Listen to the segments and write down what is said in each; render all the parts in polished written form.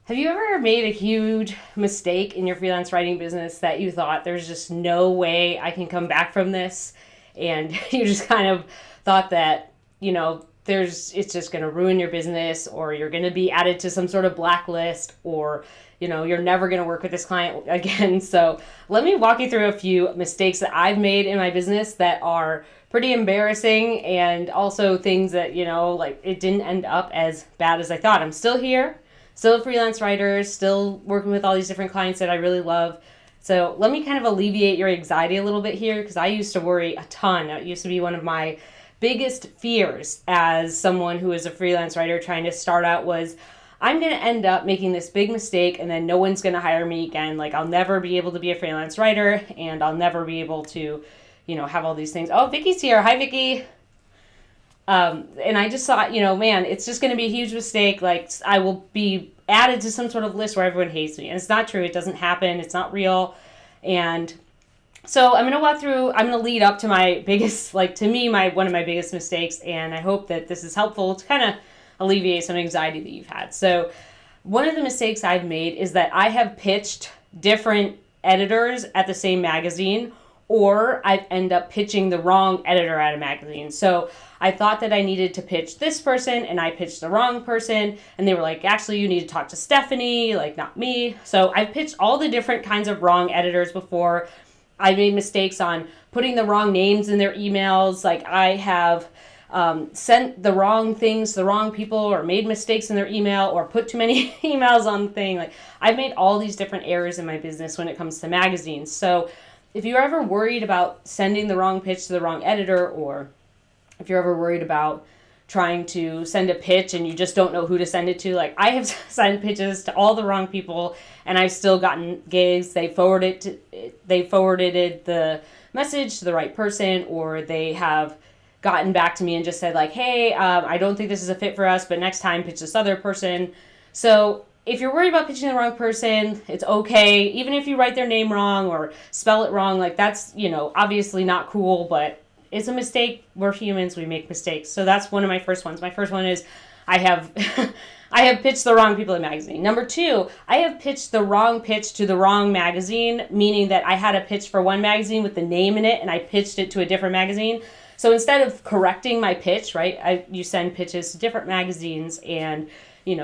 Have you ever made a huge mistake in your freelance writing business that you thought there's just no way I can come back from this? And you just kind of thought that, it's just going to ruin your business, or you're going to be added to some sort of blacklist, or, you're never going to work with this client again. So let me walk you through a few mistakes that I've made in my business that are pretty embarrassing, and also things that, like it didn't end up as bad as I thought. I'm still here. Still a freelance writer, still working with all these different clients that I really love. So let me kind of alleviate your anxiety a little bit here, because I used to worry a ton. It used to be one of my biggest fears as someone who is a freelance writer trying to start out was, I'm going to end up making this big mistake and then no one's going to hire me again. Like, I'll never be able to be a freelance writer, and I'll never be able to, have all these things. Oh, Vicky's here. Hi, Vicky. And I just thought, man, it's just going to be a huge mistake. Like, I will be added to some sort of list where everyone hates me. And it's not true. It doesn't happen. It's not real. And so I'm going to walk through, I'm going to lead up to my biggest, one of my biggest mistakes. And I hope that this is helpful to kind of alleviate some anxiety that you've had. So one of the mistakes I've made is that I have pitched different editors at the same magazine, or I end up pitching the wrong editor at a magazine. So I thought that I needed to pitch this person, and I pitched the wrong person, and they were like, actually, you need to talk to Stephanie, like, not me. So I've pitched all the different kinds of wrong editors before. I made mistakes on putting the wrong names in their emails. Like, I have sent the wrong things to the wrong people, or made mistakes in their email, or put too many emails on the thing. Like, I've made all these different errors in my business when it comes to magazines. So if you're ever worried about sending the wrong pitch to the wrong editor, or if you're ever worried about trying to send a pitch and you just don't know who to send it to, like, I have sent pitches to all the wrong people, and I've still gotten gigs. They forwarded the message to the right person, or they have gotten back to me and just said, like, hey, I don't think this is a fit for us, but next time pitch this other person. So if you're worried about pitching the wrong person, it's okay. Even if you write their name wrong or spell it wrong, like, that's, obviously not cool, but it's a mistake. We're humans. We make mistakes. So that's one of my first ones. My first one is I have I have pitched the wrong people in the magazine. Number two, I have pitched the wrong pitch to the wrong magazine, meaning that I had a pitch for one magazine with the name in it, and I pitched it to a different magazine. So instead of correcting my pitch, right, you send pitches to different magazines, and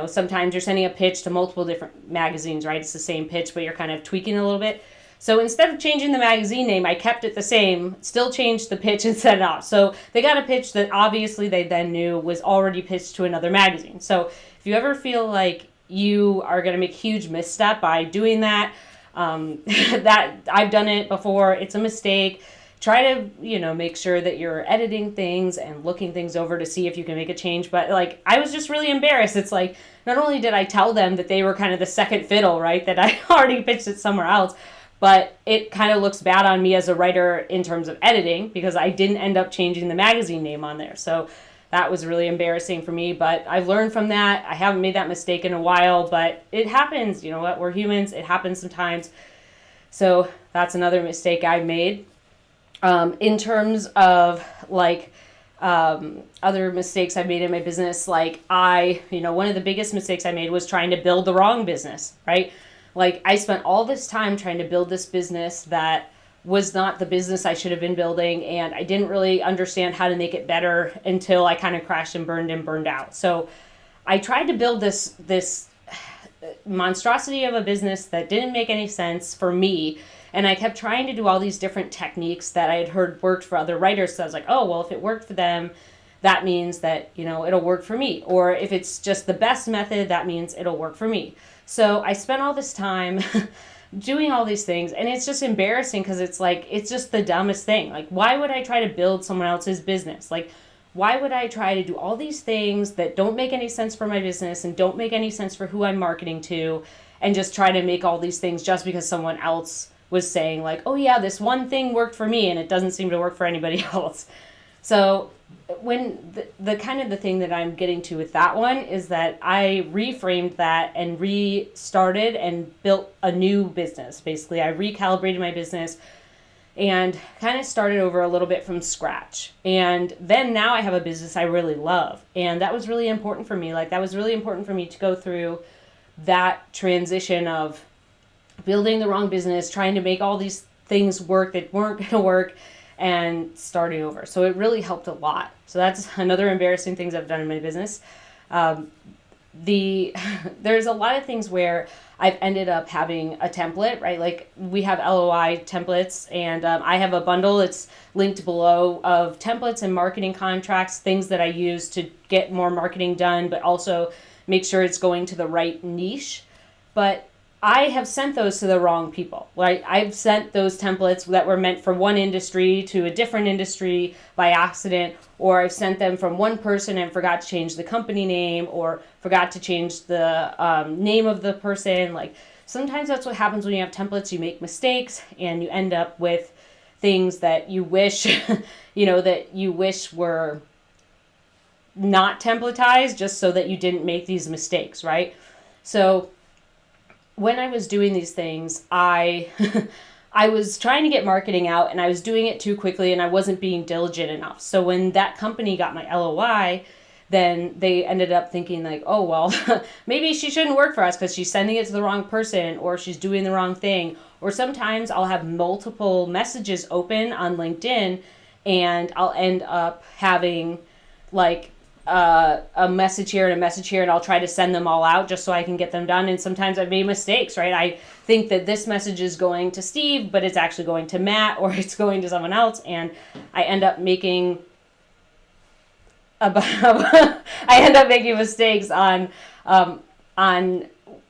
sometimes you're sending a pitch to multiple different magazines, right? It's the same pitch, but you're kind of tweaking a little bit. So instead of changing the magazine name, I kept it the same, still changed the pitch and sent it off. So they got a pitch that obviously they then knew was already pitched to another magazine. So if you ever feel like you are going to make a huge misstep by doing that, that I've done it before, it's a mistake. Try to, make sure that you're editing things and looking things over to see if you can make a change. But, like, I was just really embarrassed. It's like, not only did I tell them that they were kind of the second fiddle, right, that I already pitched it somewhere else, but it kind of looks bad on me as a writer in terms of editing, because I didn't end up changing the magazine name on there. So that was really embarrassing for me, but I've learned from that. I haven't made that mistake in a while, but it happens. You know what? We're humans. It happens sometimes. So that's another mistake I've made. In terms of, other mistakes I've made in my business, one of the biggest mistakes I made was trying to build the wrong business, right? Like, I spent all this time trying to build this business that was not the business I should have been building, and I didn't really understand how to make it better until I kind of crashed and burned out. So I tried to build this monstrosity of a business that didn't make any sense for me. And I kept trying to do all these different techniques that I had heard worked for other writers. So I was like, oh, well, if it worked for them, that means that, it'll work for me. Or if it's just the best method, that means it'll work for me. So I spent all this time doing all these things. And it's just embarrassing, because it's like, it's just the dumbest thing. Like, why would I try to build someone else's business? Like, why would I try to do all these things that don't make any sense for my business and don't make any sense for who I'm marketing to, and just try to make all these things just because someone else was saying, like, oh yeah, this one thing worked for me and it doesn't seem to work for anybody else. So when the kind of the thing that I'm getting to with that one is that I reframed that and restarted and built a new business. Basically, I recalibrated my business and kind of started over a little bit from scratch. And then now I have a business I really love. And that was really important for me. Like, that was really important for me to go through that transition of building the wrong business, trying to make all these things work that weren't going to work, and starting over. So it really helped a lot. So that's another embarrassing things I've done in my business. There's a lot of things where I've ended up having a template, right? Like we have LOI templates, and I have a bundle. It's linked below of templates and marketing contracts, things that I use to get more marketing done, but also make sure it's going to the right niche. But I have sent those to the wrong people, right? I've sent those templates that were meant for one industry to a different industry by accident, or I've sent them from one person and forgot to change the company name, or forgot to change the name of the person. Like sometimes that's what happens when you have templates. You make mistakes and you end up with things that you wish, that you wish were not templatized, just so that you didn't make these mistakes, right? So when I was doing these things, I was trying to get marketing out, and I was doing it too quickly, and I wasn't being diligent enough. So when that company got my LOI, then they ended up thinking like, oh, well, maybe she shouldn't work for us because she's sending it to the wrong person, or she's doing the wrong thing. Or sometimes I'll have multiple messages open on LinkedIn, and I'll end up having like a message here and a message here, and I'll try to send them all out just so I can get them done. And sometimes I've made mistakes, right? I think that this message is going to Steve, but it's actually going to Matt, or it's going to someone else, and I end up making mistakes on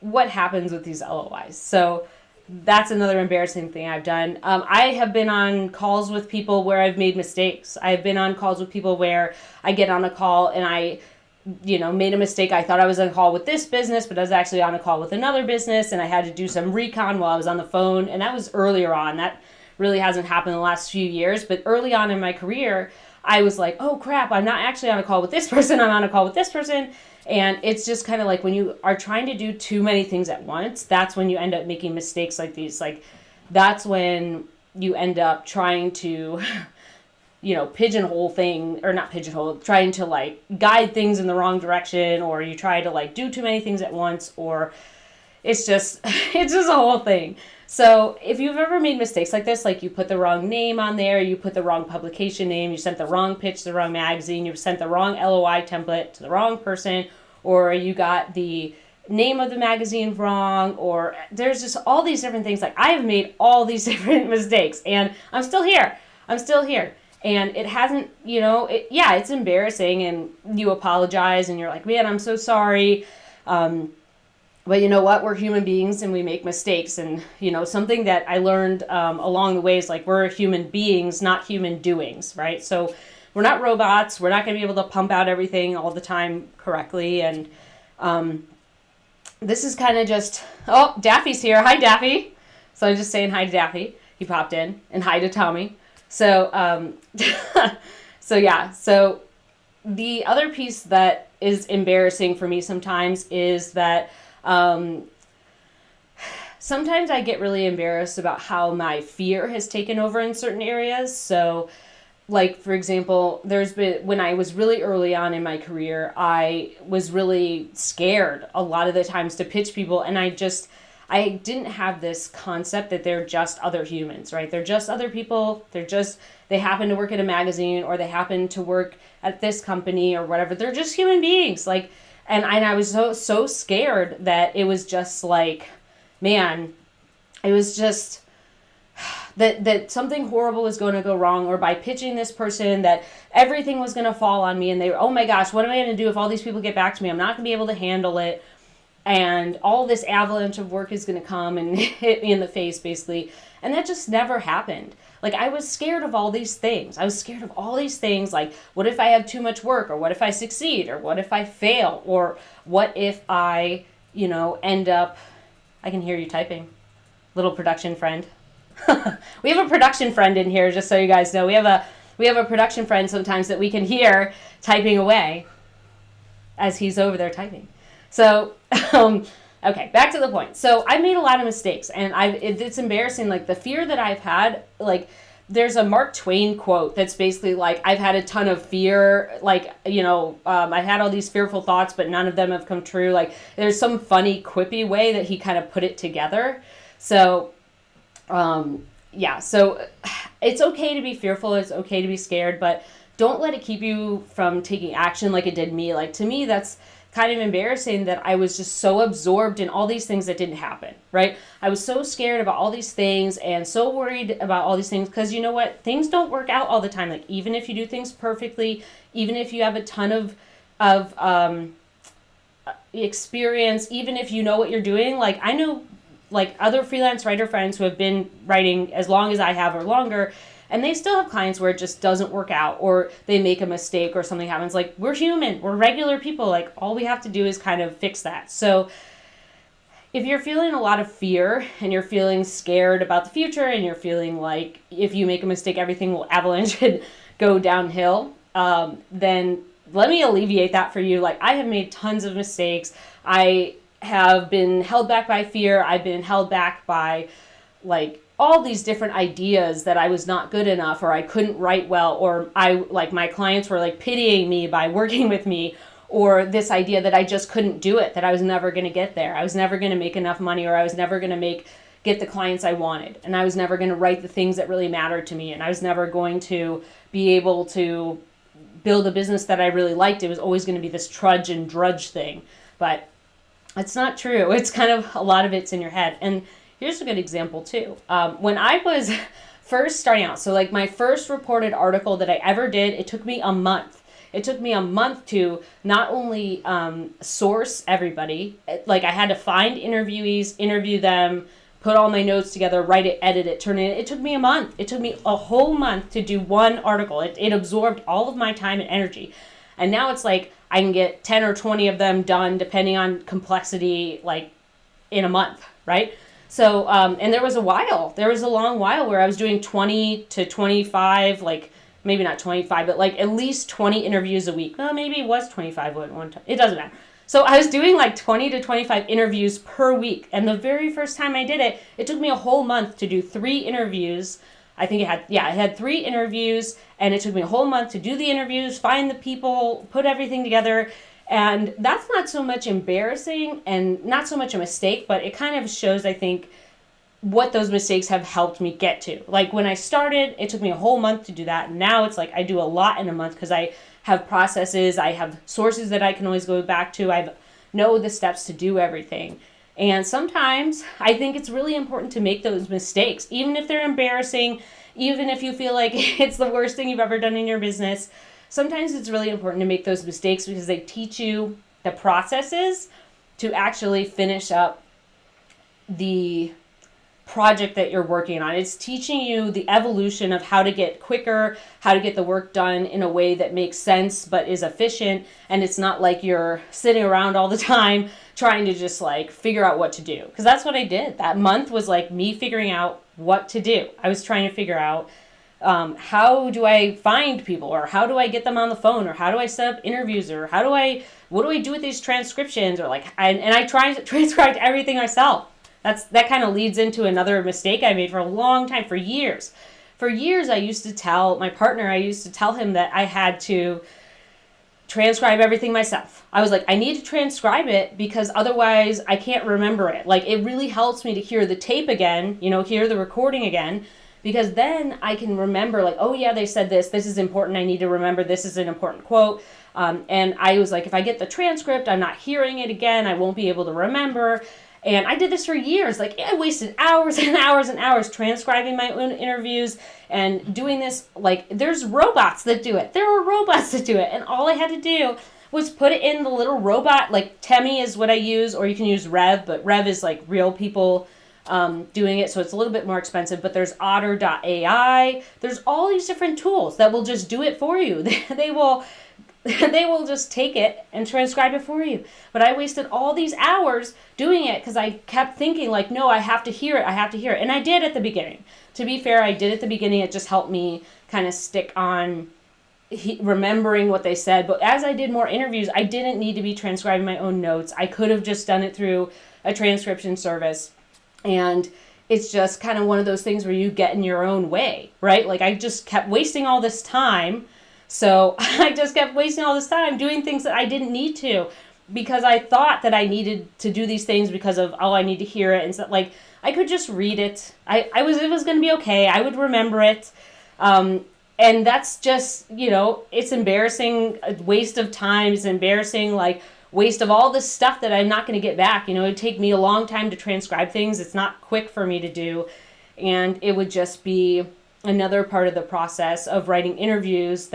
what happens with these LOIs. So that's another embarrassing thing I've done. I have been on calls with people where I've made mistakes. I've been on calls with people where I get on a call and I, made a mistake. I thought I was on a call with this business, but I was actually on a call with another business, and I had to do some recon while I was on the phone. And that was earlier on. That really hasn't happened in the last few years. But early on in my career, I was like, oh crap, I'm not actually on a call with this person. I'm on a call with this person. And it's just kind of like when you are trying to do too many things at once, that's when you end up making mistakes like these. Like that's when you end up trying to, pigeonhole trying to like guide things in the wrong direction, or you try to like do too many things at once, or it's just a whole thing. So if you've ever made mistakes like this, like you put the wrong name on there, you put the wrong publication name, you sent the wrong pitch to the wrong magazine, you sent the wrong LOI template to the wrong person, or you got the name of the magazine wrong, or there's just all these different things. Like I have made all these different mistakes, and I'm still here. And it hasn't, it's embarrassing, and you apologize and you're like, man, I'm so sorry. But you know what? We're human beings and we make mistakes. And, something that I learned along the way is like we're human beings, not human doings, right? So we're not robots. We're not going to be able to pump out everything all the time correctly. And this is kind of just, oh, Daffy's here. Hi, Daffy. So I'm just saying hi to Daffy. He popped in, and hi to Tommy. So, So the other piece that is embarrassing for me sometimes is that sometimes I get really embarrassed about how my fear has taken over in certain areas. So like, for example, when I was really early on in my career, I was really scared a lot of the times to pitch people. And I didn't have this concept that they're just other humans, right? They're just other people. They happen to work at a magazine, or they happen to work at this company or whatever. They're just human beings. Like, and I was so scared that it was just like, man, it was just that something horrible was going to go wrong, or by pitching this person that everything was going to fall on me, and they were, oh my gosh, what am I going to do if all these people get back to me? I'm not going to be able to handle it, and all this avalanche of work is going to come and hit me in the face, basically. And that just never happened. Like, I was scared of all these things. Like, what if I have too much work? Or what if I succeed? Or what if I fail? Or what if I, end up... I can hear you typing. Little production friend. We have a production friend in here, just so you guys know. We have a production friend sometimes that we can hear typing away as he's over there typing. So, okay, back to the point. So I made a lot of mistakes, and it's embarrassing. Like the fear that I've had, like there's a Mark Twain quote that's basically like, I've had a ton of fear, like, I had all these fearful thoughts, but none of them have come true. Like, there's some funny, quippy way that he kind of put it together. So, so it's okay to be fearful. It's okay to be scared, but don't let it keep you from taking action like it did me. Like, to me, that's kind of embarrassing that I was just so absorbed in all these things that didn't happen, right? I was so scared about all these things and so worried about all these things, because you know what? Things don't work out all the time. Like, even if you do things perfectly, even if you have a ton of experience, even if you know what you're doing, like, I know like other freelance writer friends who have been writing as long as I have or longer, and they still have clients where it just doesn't work out, or they make a mistake or something happens. Like, we're human, we're regular people. Like, all we have to do is kind of fix that. So if you're feeling a lot of fear and you're feeling scared about the future and you're feeling like if you make a mistake, everything will avalanche and go downhill, then let me alleviate that for you. Like, I have made tons of mistakes. I have been held back by fear. I've been held back by like all these different ideas that I was not good enough, or I couldn't write well, or my clients were like pitying me by working with me, or this idea that I just couldn't do it, that I was never going to get there. I was never going to make enough money, or I was never going to get the clients I wanted. And I was never going to write the things that really mattered to me. And I was never going to be able to build a business that I really liked. It was always going to be this trudge and drudge thing. But it's not true. It's kind of, a lot of it's in your head. And here's a good example too. When I was first starting out, so like my first reported article that I ever did, it took me a month. It took me a month to not only source everybody, like I had to find interviewees, interview them, put all my notes together, write it, edit it, turn it in. It took me a month. It took me a whole month to do one article. It absorbed all of my time and energy. And now it's like I can get 10 or 20 of them done, depending on complexity, like in a month, right? So, and there was a long while where I was doing 20 to 25, like maybe not 25, but like at least 20 interviews a week. Well, maybe it was 25 at one time. It doesn't matter. So I was doing like 20 to 25 interviews per week. And the very first time I did it, it took me a whole month to do 3 interviews. I think it had 3 interviews, and it took me a whole month to do the interviews, find the people, put everything together. And that's not so much embarrassing and not so much a mistake, but it kind of shows, I think, what those mistakes have helped me get to. Like when I started, it took me a whole month to do that. And now it's like I do a lot in a month because I have processes, I have sources that I can always go back to. I know the steps to do everything. And sometimes I think it's really important to make those mistakes, even if they're embarrassing, even if you feel like it's the worst thing you've ever done in your business. Sometimes it's really important to make those mistakes because they teach you the processes to actually finish up the project that you're working on. It's teaching you the evolution of how to get quicker, how to get the work done in a way that makes sense but is efficient. And it's not like you're sitting around all the time trying to just like figure out what to do. Because that's what I did. That month was like me figuring out what to do. I was trying to figure out how do I find people, or how do I get them on the phone, or how do I set up interviews, or what do I do with these transcriptions, or like, and I tried to transcribe everything myself. That kind of leads into another mistake I made for a long time, for years. For years, I used to tell my partner, that I had to transcribe everything myself. I was like, I need to transcribe it because otherwise I can't remember it. Like, it really helps me to hear the tape again, hear the recording again, because then I can remember, like, oh yeah, they said this is important, I need to remember this is an important quote. And I was like, if I get the transcript, I'm not hearing it again, I won't be able to remember. And I did this for years. Like, I wasted hours and hours and hours transcribing my own interviews and doing this. Like, there's robots that do it. There were robots that do it. And all I had to do was put it in the little robot. Like, Temi is what I use, or you can use Rev, but Rev is like real people doing it, so it's a little bit more expensive. But there's Otter.ai. There's all these different tools that will just do it for you. They will just take it and transcribe it for you. But I wasted all these hours doing it because I kept thinking like, no, I have to hear it. And I did at the beginning. To be fair, I did at the beginning. It just helped me kind of stick on remembering what they said. But as I did more interviews, I didn't need to be transcribing my own notes. I could have just done it through a transcription service. And it's just kind of one of those things where you get in your own way, right? Like I just kept wasting all this time. So I just kept wasting all this time doing things that I didn't need to, because I thought that I needed to do these things because of, oh, I need to hear it. And so, like, I could just read it. It was going to be okay. I would remember it. And that's just, it's embarrassing, a waste of time. It's embarrassing, like, waste of all this stuff that I'm not going to get back. It'd take me a long time to transcribe things. It's not quick for me to do. And it would just be another part of the process of writing interviews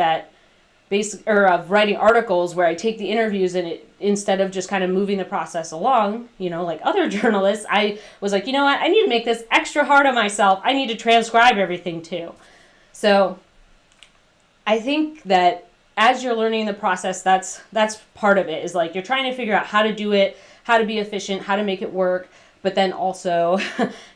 of writing articles where I take the interviews and instead of just kind of moving the process along, like other journalists, I was like, you know what, I need to make this extra hard on myself. I need to transcribe everything too. So I think that as you're learning the process, that's part of it, is like you're trying to figure out how to do it, how to be efficient, how to make it work, but then also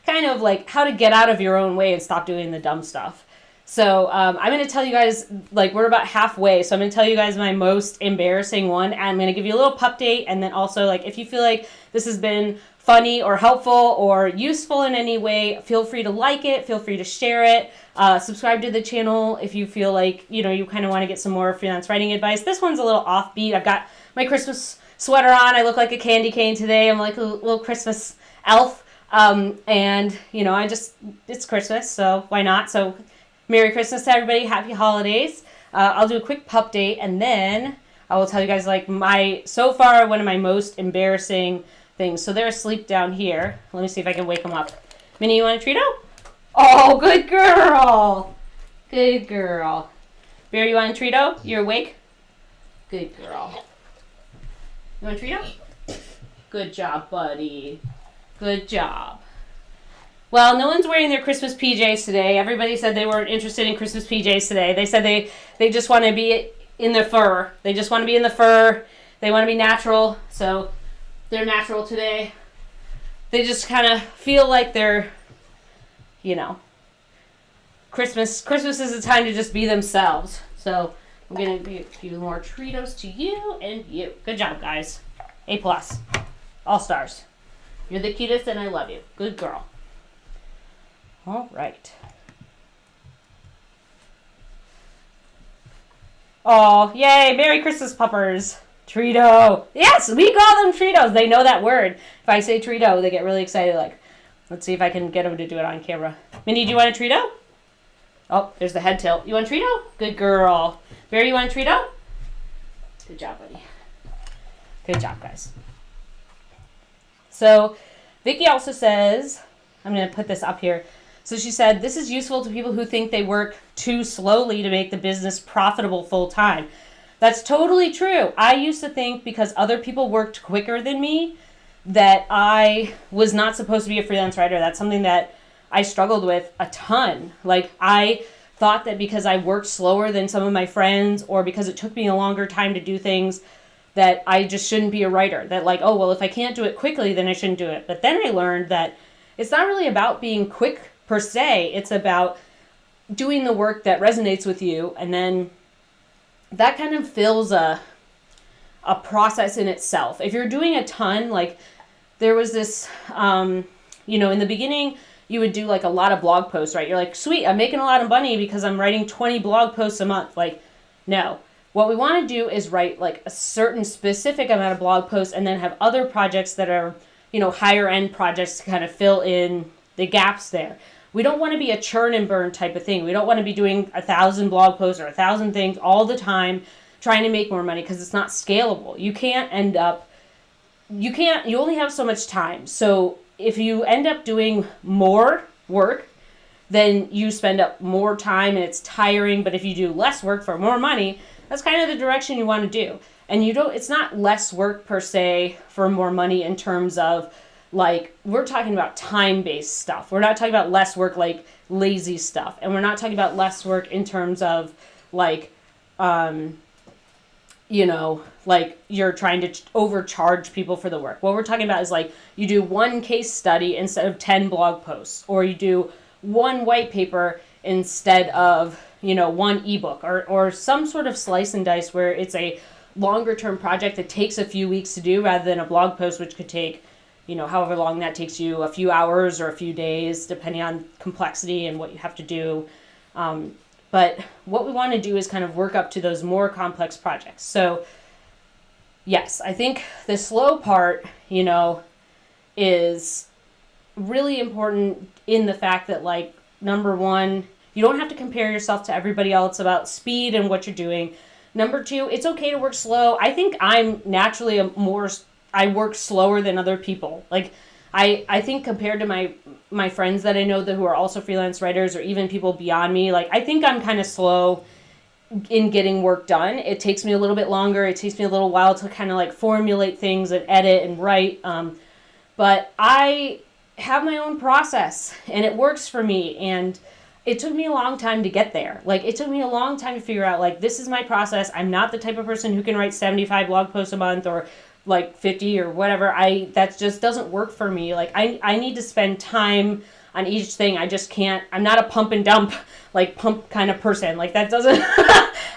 kind of like how to get out of your own way and stop doing the dumb stuff. So I'm going to tell you guys, like, we're about halfway. So I'm going to tell you guys my most embarrassing one. And I'm going to give you a little update. And then also, like, if you feel like this has been funny or helpful or useful in any way, feel free to like it. Feel free to share it. Subscribe to the channel if you feel like, you kind of want to get some more freelance writing advice. This one's a little offbeat. I've got my Christmas sweater on. I look like a candy cane today. I'm like a little Christmas elf. And, it's Christmas, so why not? So Merry Christmas to everybody. Happy holidays. I'll do a quick update, and then I will tell you guys, like, so far, one of my most embarrassing things. So they're asleep down here. Let me see if I can wake them up. Minnie, you want a Treato? Oh, good girl. Good girl. Bear, you want a Treato? You're awake? Good girl. You want a Treato? Good job, buddy. Good job. Well, no one's wearing their Christmas PJs today. Everybody said they weren't interested in Christmas PJs today. They said they just want to be in the fur. They just want to be in the fur. They want to be natural. So they're natural today. They just kind of feel like they're, Christmas is a time to just be themselves. So I'm going to give a few more Treatos to you and you. Good job, guys. A+. All stars. You're the cutest and I love you. Good girl. All right. Oh, yay. Merry Christmas, puppers. Treato. Yes, we call them Treatos. They know that word. If I say Treato, they get really excited. Like, let's see if I can get them to do it on camera. Minnie, do you want a Treato? Oh, there's the head tilt. You want a Treato? Good girl. Barry, you want a Treato? Good job, buddy. Good job, guys. So, Vicky also says, I'm going to put this up here. So she said, this is useful to people who think they work too slowly to make the business profitable full time. That's totally true. I used to think because other people worked quicker than me that I was not supposed to be a freelance writer. That's something that I struggled with a ton. Like, I thought that because I worked slower than some of my friends, or because it took me a longer time to do things, that I just shouldn't be a writer. That, like, oh, well, if I can't do it quickly, then I shouldn't do it. But then I learned that it's not really about being quick per se. It's about doing the work that resonates with you, and then that kind of fills a process in itself. If you're doing a ton, like, there was this, in the beginning, you would do like a lot of blog posts, right? You're like, sweet, I'm making a lot of money because I'm writing 20 blog posts a month. Like, no. What we want to do is write like a certain specific amount of blog posts and then have other projects that are, higher end projects to kind of fill in the gaps there. We don't want to be a churn and burn type of thing. We don't want to be doing 1,000 blog posts or 1,000 things all the time trying to make more money, because it's not scalable. You only have so much time. So if you end up doing more work, then you spend up more time and it's tiring. But if you do less work for more money, that's kind of the direction you want to do. And it's not less work per se for more money in terms of, like, we're talking about time-based stuff. We're not talking about less work like lazy stuff. And we're not talking about less work in terms of, like, like you're trying to overcharge people for the work. What we're talking about is, like, you do one case study instead of 10 blog posts, or you do one white paper instead of, one ebook, or some sort of slice and dice where it's a longer term project that takes a few weeks to do rather than a blog post which could take however long that takes you, a few hours or a few days, depending on complexity and what you have to do. But what we want to do is kind of work up to those more complex projects. So yes, I think the slow part, is really important in the fact that, like, number one, you don't have to compare yourself to everybody else about speed and what you're doing. Number two, it's okay to work slow. I think I'm naturally I work slower than other people. Like, I think compared to my friends that I know who are also freelance writers, or even people beyond me, like, I think I'm kind of slow in getting work done. It takes me a little bit longer. It takes me a little while to kind of like formulate things and edit and write. But I have my own process and it works for me. And it took me a long time to get there. Like, it took me a long time to figure out, like, this is my process. I'm not the type of person who can write 75 blog posts a month or like 50 or whatever. That just doesn't work for me. Like, I need to spend time on each thing. I just can't, I'm not a pump and dump, like pump kind of person. Like, that doesn't,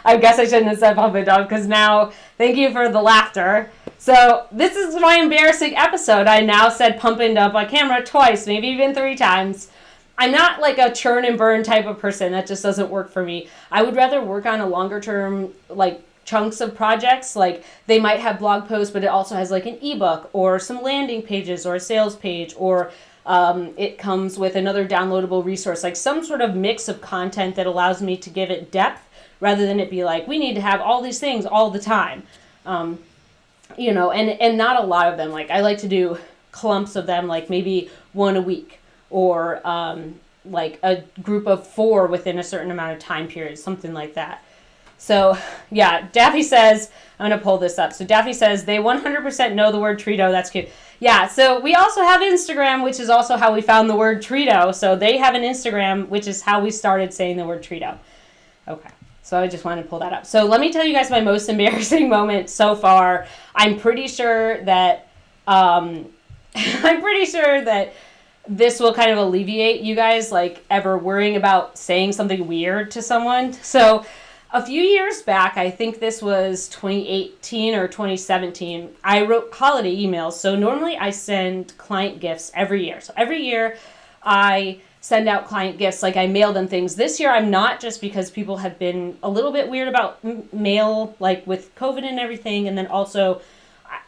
I guess I shouldn't have said pump and dump, because now, thank you for the laughter. So this is my embarrassing episode. I now said pump and dump on camera twice, maybe even 3 times. I'm not like a churn and burn type of person. That just doesn't work for me. I would rather work on a longer term, like, chunks of projects. Like, they might have blog posts, but it also has like an ebook or some landing pages or a sales page, or it comes with another downloadable resource, like some sort of mix of content that allows me to give it depth, rather than it be like, we need to have all these things all the time. And not a lot of them. Like, I like to do clumps of them, like maybe one a week, or like a group of 4 within a certain amount of time period, something like that. So yeah, Daffy says, I'm going to pull this up. So Daffy says, they 100% know the word Trito. That's cute. Yeah, so we also have Instagram, which is also how we found the word Trito. So they have an Instagram, which is how we started saying the word Trito. Okay, so I just wanted to pull that up. So let me tell you guys my most embarrassing moment so far. I'm pretty sure that this will kind of alleviate you guys, like, ever worrying about saying something weird to someone. So a few years back, I think this was 2018 or 2017, I wrote holiday emails. So normally I send client gifts every year. So every year I send out client gifts, like I mail them things. This year I'm not, just because people have been a little bit weird about mail, like with COVID and everything. And then also,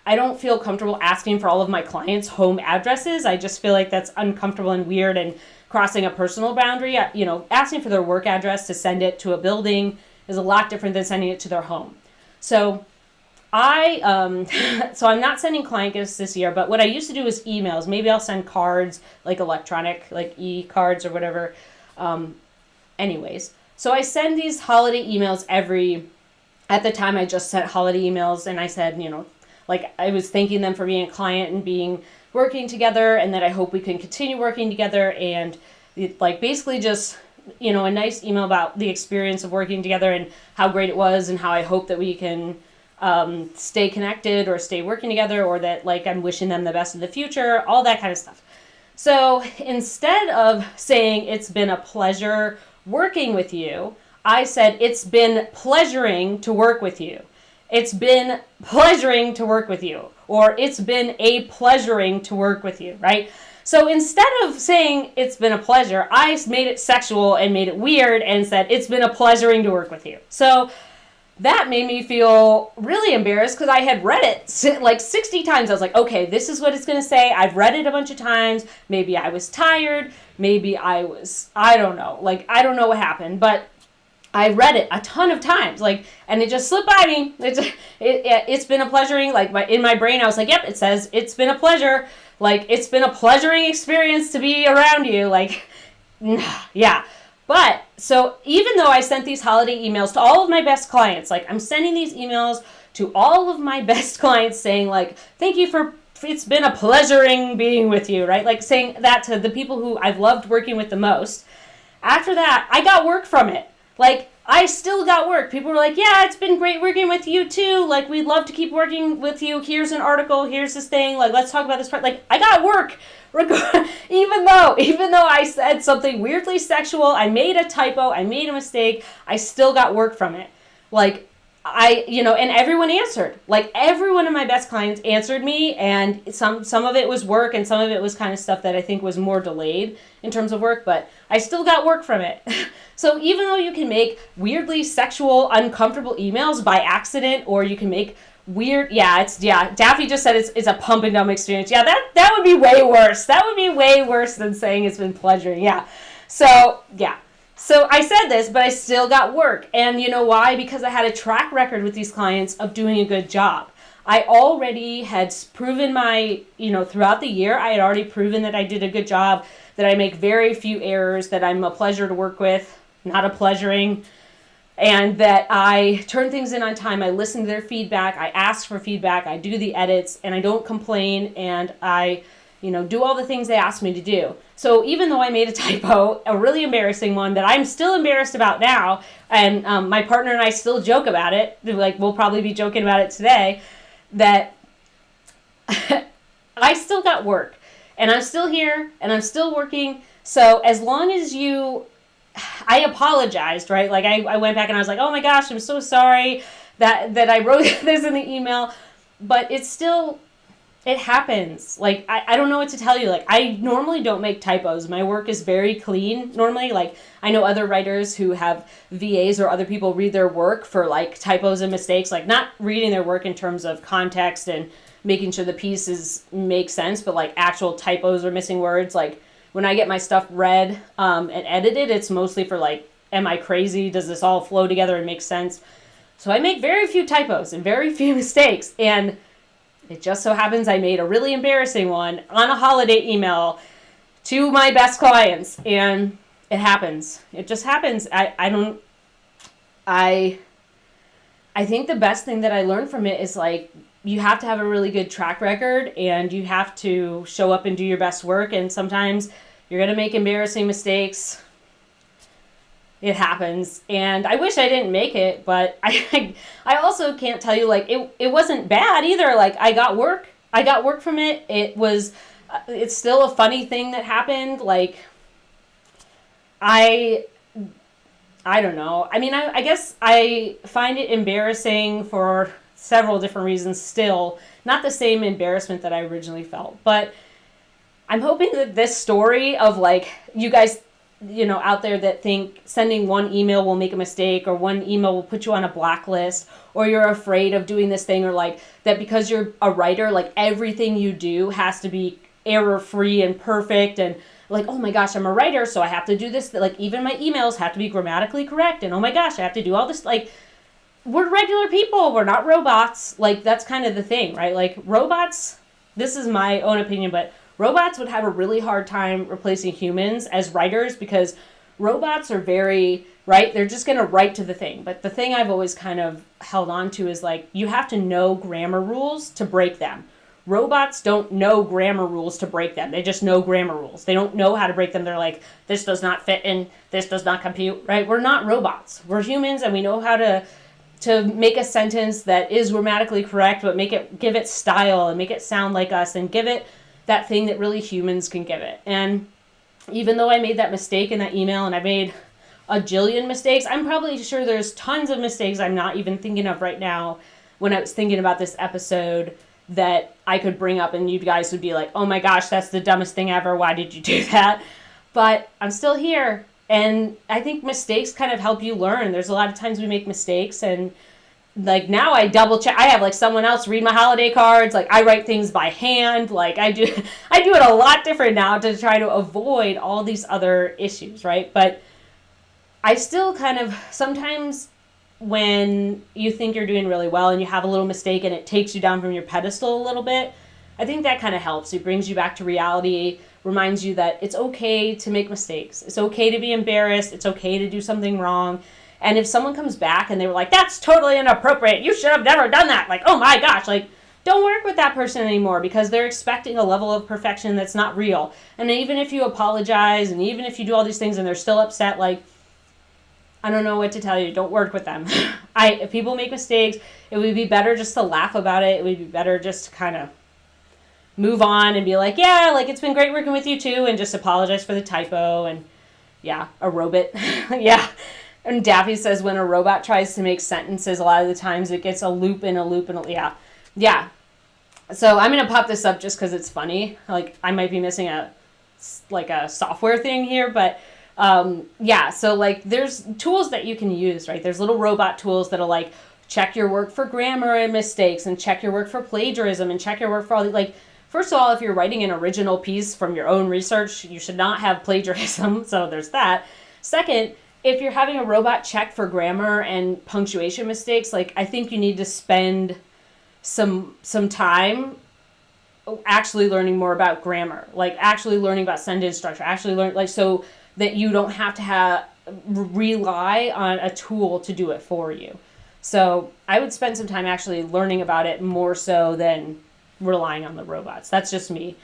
I don't feel comfortable asking for all of my clients' home addresses. I just feel like that's uncomfortable and weird and crossing a personal boundary. Asking for their work address to send it to a building is a lot different than sending it to their home. So I'm not sending client gifts this year, but what I used to do is emails. Maybe I'll send cards, like electronic, like e-cards or whatever. Anyways, so I send these holiday emails at the time I just sent holiday emails, and I said, like, I was thanking them for being a client and working together, and that I hope we can continue working together, and like basically just, a nice email about the experience of working together and how great it was, and how I hope that we can stay connected or stay working together, or that, like, I'm wishing them the best in the future, all that kind of stuff. So instead of saying it's been a pleasure working with you, I said it's been pleasuring to work with you. It's been pleasuring to work with you, or it's been a pleasuring to work with you, right? So instead of saying it's been a pleasure, I made it sexual and made it weird and said it's been a pleasuring to work with you. So that made me feel really embarrassed, because I had read it like 60 times. I was like, okay, this is what it's going to say. I've read it a bunch of times. Maybe I was tired. Maybe I don't know. Like, I don't know what happened, but I read it a ton of times, like, and it just slipped by me. It's been a pleasuring, like, in my brain, I was like, yep, it says it's been a pleasure. Like, it's been a pleasuring experience to be around you. Like, yeah. But, so even though I sent these holiday emails to all of my best clients, like, I'm sending these emails to all of my best clients saying, like, thank you it's been a pleasuring being with you, right? Like, saying that to the people who I've loved working with the most. After that, I got work from it. Like, I still got work. People were like, yeah, it's been great working with you too. Like, we'd love to keep working with you. Here's an article. Here's this thing. Like, let's talk about this part. Like, I got work. Even though I said something weirdly sexual, I made a typo, I made a mistake, I still got work from it. Like, and everyone answered. Like, every one of my best clients answered me, and some of it was work, and some of it was kind of stuff that I think was more delayed in terms of work, but I still got work from it. So even though you can make weirdly sexual, uncomfortable emails by accident, or you can make weird, Daffy just said it's a pump and dump experience. Yeah, that would be way worse. That would be way worse than saying it's been pleasure. Yeah. So, yeah. So I said this, but I still got work. And you know why? Because I had a track record with these clients of doing a good job. I already had proven throughout the year, I had already proven that I did a good job, that I make very few errors, that I'm a pleasure to work with, not a pleasuring, and that I turn things in on time. I listen to their feedback. I ask for feedback. I do the edits, and I don't complain, and I do all the things they ask me to do. So even though I made a typo, a really embarrassing one that I'm still embarrassed about now, and my partner and I still joke about it, like we'll probably be joking about it today, that I still got work, and I'm still here, and I'm still working. So as long as I apologized, right? Like I went back and I was like, oh my gosh, I'm so sorry that I wrote this in the email, but it happens. Like, I don't know what to tell you. Like, I normally don't make typos. My work is very clean normally. Like, I know other writers who have VAs or other people read their work for, like, typos and mistakes. Like, not reading their work in terms of context and making sure the pieces make sense, but, like, actual typos or missing words. Like, when I get my stuff read and edited, it's mostly for, like, am I crazy? Does this all flow together and make sense? So I make very few typos and very few mistakes. And it just so happens I made a really embarrassing one on a holiday email to my best clients, and it happens. It just happens. I think the best thing that I learned from it is, like, you have to have a really good track record, and you have to show up and do your best work, and sometimes you're going to make embarrassing mistakes. It happens, and I wish I didn't make it, but I also can't tell you, like, it wasn't bad either. Like, I got work from it. It's still a funny thing that happened. Like, I don't know. I mean, I guess I find it embarrassing for several different reasons still. Not the same embarrassment that I originally felt, but I'm hoping that this story of, like, you guys out there that think sending one email will make a mistake, or one email will put you on a blacklist, or you're afraid of doing this thing, or like that because you're a writer, like everything you do has to be error-free and perfect, and like, oh my gosh, I'm a writer, so I have to do this, like even my emails have to be grammatically correct, and oh my gosh, I have to do all this. Like, we're regular people, we're not robots. Like, that's kind of the thing, right? Like, robots, this is my own opinion, but robots would have a really hard time replacing humans as writers, because robots are very, right? They're just going to write to the thing. But the thing I've always kind of held on to is, like, you have to know grammar rules to break them. Robots don't know grammar rules to break them. They just know grammar rules. They don't know how to break them. They're like, this does not fit in, this does not compute, right? We're not robots. We're humans, and we know how to make a sentence that is grammatically correct, but give it style and make it sound like us, and give it that thing that really humans can give it. And even though I made that mistake in that email, and I made a jillion mistakes, I'm probably sure there's tons of mistakes I'm not even thinking of right now when I was thinking about this episode that I could bring up, and you guys would be like, oh my gosh, that's the dumbest thing ever, why did you do that? But I'm still here, and I think mistakes kind of help you learn. There's a lot of times we make mistakes, and like now I double check. I have like someone else read my holiday cards. Like, I write things by hand. Like, I do it a lot different now to try to avoid all these other issues, right? But I still kind of, sometimes when you think you're doing really well and you have a little mistake and it takes you down from your pedestal a little bit, I think that kind of helps. It brings you back to reality, reminds you that it's okay to make mistakes. It's okay to be embarrassed. It's okay to do something wrong. And if someone comes back and they were like, that's totally inappropriate, you should have never done that, like, oh my gosh, like, don't work with that person anymore, because they're expecting a level of perfection that's not real. And even if you apologize, and even if you do all these things and they're still upset, like, I don't know what to tell you, don't work with them. If people make mistakes, it would be better just to laugh about it. It would be better just to kind of move on and be like, yeah, like, it's been great working with you too, and just apologize for the typo, and yeah, a robot. Yeah. And Daffy says when a robot tries to make sentences, a lot of the times it gets a loop and a loop and yeah. Yeah. So I'm going to pop this up just because it's funny. Like, I might be missing a software thing here, but yeah. So, like, there's tools that you can use, right? There's little robot tools that'll, like, check your work for grammar and mistakes and check your work for plagiarism and check your work for all the, like, first of all, if you're writing an original piece from your own research, you should not have plagiarism. So there's that. Second, if you're having a robot check for grammar and punctuation mistakes, like, I think you need to spend some time actually learning more about grammar, like actually learning about sentence structure, actually learn, like, so that you don't have to rely on a tool to do it for you. So I would spend some time actually learning about it more so than relying on the robots. That's just me.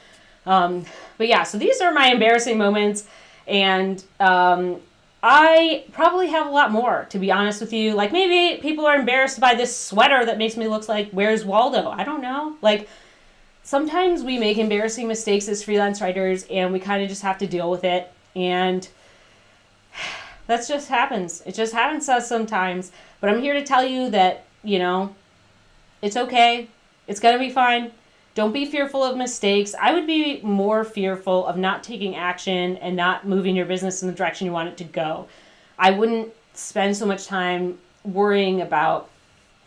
But yeah, so these are my embarrassing moments, and I probably have a lot more, to be honest with you. Like, maybe people are embarrassed by this sweater that makes me look like Where's Waldo? I don't know. Like, sometimes we make embarrassing mistakes as freelance writers, and we kind of just have to deal with it. And that just happens. It just happens to us sometimes. But I'm here to tell you that, you know, it's okay. It's going to be fine. Don't be fearful of mistakes. I would be more fearful of not taking action and not moving your business in the direction you want it to go. I wouldn't spend so much time worrying about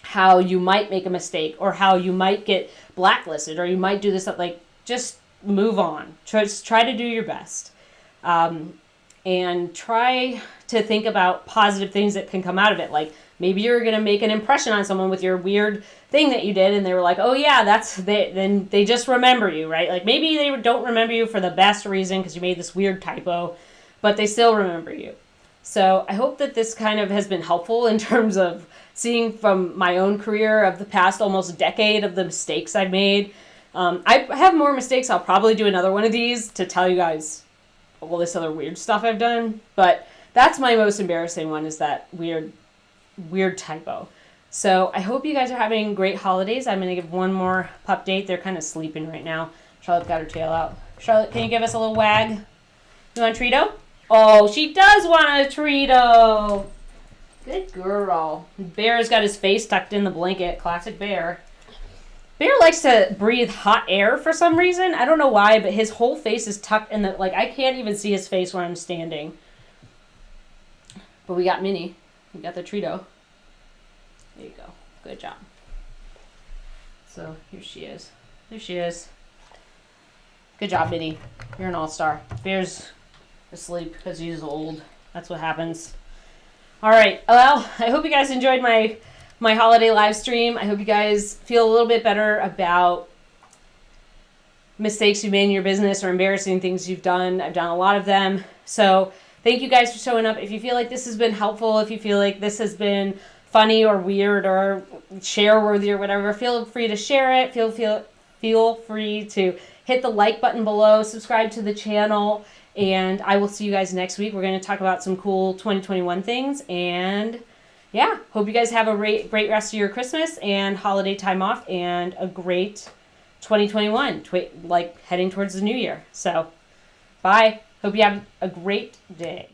how you might make a mistake or how you might get blacklisted or you might do this. Like, just move on. Just try to do your best. And try to think about positive things that can come out of it. Like, maybe you're going to make an impression on someone with your weird thing that you did, and they were like, oh yeah, then they just remember you, right? Like, maybe they don't remember you for the best reason because you made this weird typo, but they still remember you. So I hope that this kind of has been helpful in terms of seeing from my own career of the past almost decade of the mistakes I've made. I have more mistakes. I'll probably do another one of these to tell you guys all this other weird stuff I've done, but that's my most embarrassing one, is that weird typo. So I hope you guys are having great holidays. I'm going to give one more pup date. They're kind of sleeping right now. Charlotte got her tail out. Charlotte, can you give us a little wag? You want a Treato? Oh, she does want a Treato. Good girl. Bear's got his face tucked in the blanket. Classic Bear. Bear likes to breathe hot air for some reason. I don't know why, but his whole face is tucked in the, like, I can't even see his face when I'm standing. But we got Minnie. We got the Treato. There you go. Good job. So here she is. There she is. Good job, Minnie. You're an all-star. Bear's asleep because he's old. That's what happens. All right. Well, I hope you guys enjoyed my holiday live stream. I hope you guys feel a little bit better about mistakes you made in your business or embarrassing things you've done. I've done a lot of them. So thank you guys for showing up. If you feel like this has been helpful, if you feel like this has been funny or weird or share worthy or whatever, feel free to share it. Feel free to hit the like button below, subscribe to the channel, and I will see you guys next week. We're going to talk about some cool 2021 things, and yeah, hope you guys have a great rest of your Christmas and holiday time off and a great 2021, like heading towards the new year. So bye. Hope you have a great day.